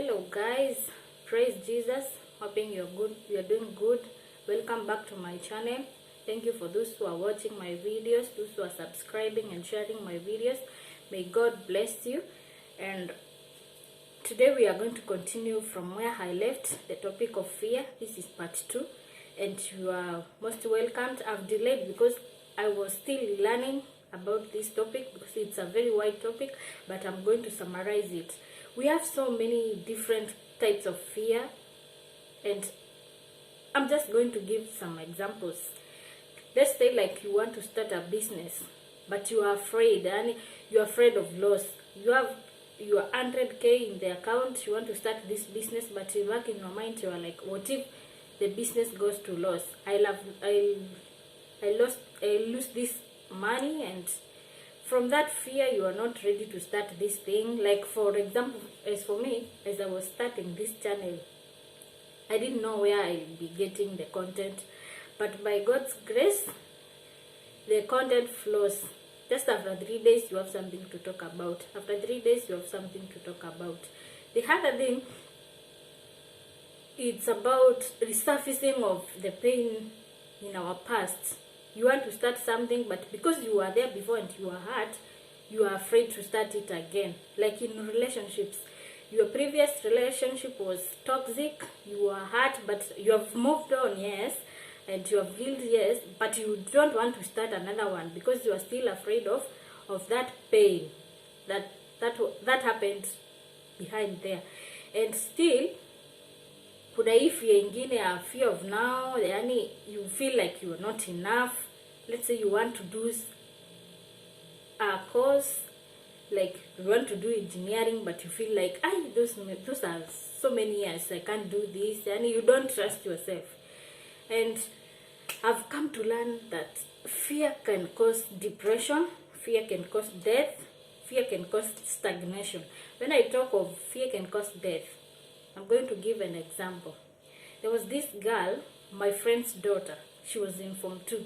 Hello guys, praise Jesus. Hoping you're doing good. Welcome back to my channel. Thank you for those who are watching my videos, those who are subscribing and sharing my videos. May God bless you. And today we are going to continue from where I left, the topic of fear. This is part 2, and you are most welcomed. I've delayed because I was still learning about this topic because it's a very wide topic, but I'm going to summarize it. We have so many different types of fear, and I'm just going to give some examples. Let's say like you want to start a business, but you are afraid, and you're afraid of loss. You have your 100k in the account, you want to start this business, but you back in your mind you are like, what if the business goes to loss? I lose this money, and from that fear you are not ready to start this thing. Like for example, as for me, as I was starting this channel, I didn't know where I'll be getting the content, but by God's grace the content flows. Just after 3 days you have something to talk about. After 3 days you have something to talk about. The other thing, it's about resurfacing of the pain in our past. You want to start something, but because you were there before and you are hurt, you are afraid to start it again. Like in relationships, your previous relationship was toxic, you were hurt, but you have moved on, yes, and you have healed, yes, but you don't want to start another one because you are still afraid of that pain that happened behind there. And still kuna hii fear ingine ya fear of now, yani you feel like you are not enough. Let's say you want to do a course, like you want to do engineering, but you feel like those are so many years, I can't do this, and you don't trust yourself. And I've come to learn that fear can cause depression, fear can cause death, fear can cause stagnation. When I talk of fear can cause death, I'm going to give an example. There was this girl, my friend's daughter. She was in Form 2.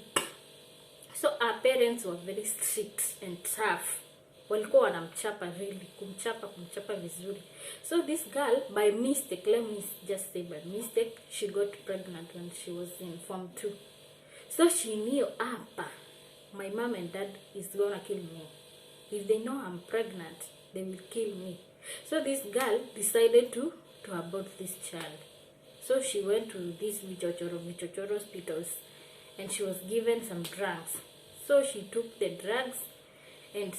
So her parents were very strict and tough. Walikuwa wanamchapa really, kumchapa vizuri. So this girl, by mistake, let me just say by mistake, she got pregnant when she was in Form 2. So she knew, my mom and dad is gonna kill me. If they know I'm pregnant, they will kill me. So this girl decided to abort this child. So she went to these Vichochoro hospitals, and she was given some drugs. So she took the drugs and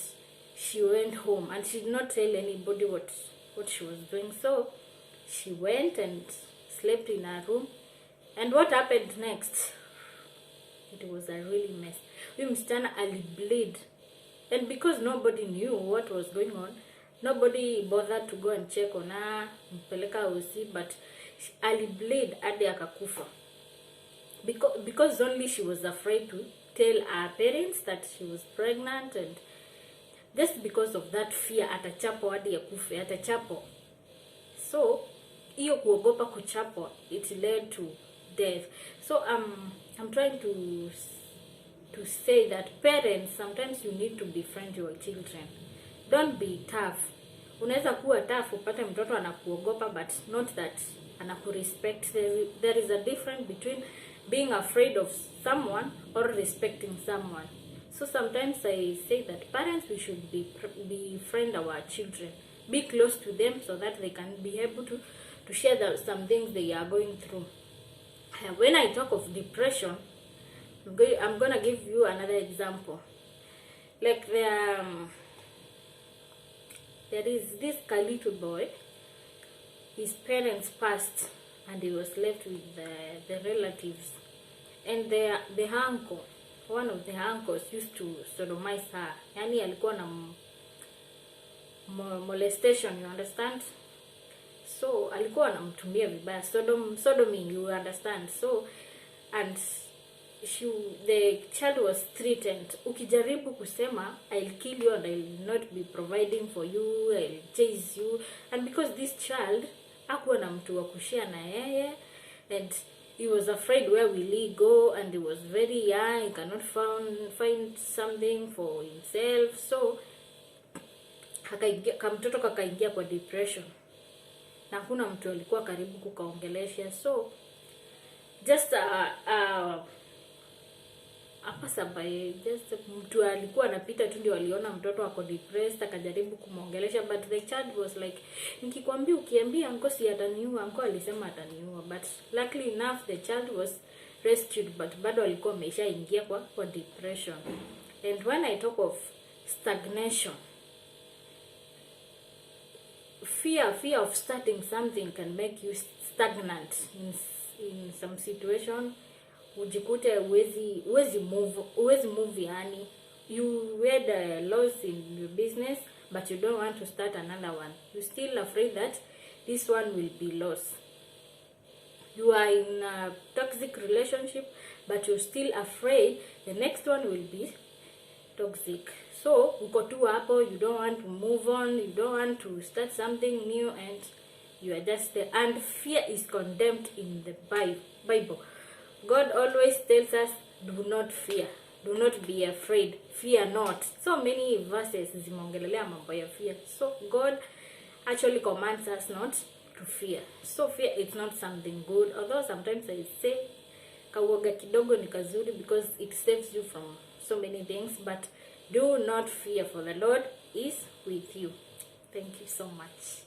she went home, and she did not tell anybody what she was doing. So she went and slept in her room. And what happened next? It was a really mess. Huyu msichana alibleed, and because nobody knew what was going on, nobody bothered to go and check on her, mpeleka hosi, but alibleed hadi akakufa. Because only she was afraid to tell her parents that she was pregnant, and just because of that fear, atachapo hadi akufe, atachapo. So hiyo kuogopa kuchapo, it led to death. So I'm trying to say that parents, sometimes you need to befriend your children. Don't be tough. Unaweza kuwa tough upate mtoto anakuogopa, but not that anakurespect. There is a difference between being afraid of someone or respecting someone. So sometimes I say that parents, we should befriend our children. Be close to them so that they can be able to share some things they are going through. When I talk of depression, I'm gonna give you another example. Like there is this little boy. His parents passed, and he was left with the relatives. And the uncle, one of the uncles, used to sodomize her. Yani alikuwa na molestation, you understand? So alikuwa anamtumia vibaya, sodomy, you understand? So, and the child was threatened. Ukijaribu kusema, I'll kill you and I'll not be providing for you, I'll chase you. And because this child hakuwa na mtu wa kushare na yeye, and he was afraid where will he go, and he was very young, he cannot find something for himself. So kamtoto kakaingia kwa depression. na hakuna mtu alikuwa karibu kukaongelesha. So just hapa sabaye just mtu alikuwa anapita tu ndio aliona mtoto ako depressed, akajaribu kumuongelesha, but the child was like, nikikwambia ukiambia uncle si ataniua, uncle alisema ataniua. But luckily enough the child was rescued, but bado alikuwa ameshaingia kwa depression. And when I talk of stagnation, fear of starting something can make you stagnant in some situation. Ujikute uwezi move yani. You had a loss in your business, but you don't want to start another one. You're still afraid that this one will be lost. You are in a toxic relationship, but you're still afraid the next one will be toxic. So uko tu hapo, you don't want to move on, you don't want to start something new, and you are just there. And fear is condemned in the Bible. God always tells us, do not fear, do not be afraid, fear not. So many verses zimeongelelea mambo ya fear. So God actually commands us not to fear. So fear is not something good, although sometimes I say kauoga kidogo ni kazuri because it saves you from so many things. But do not fear, for the Lord is with you. Thank you so much.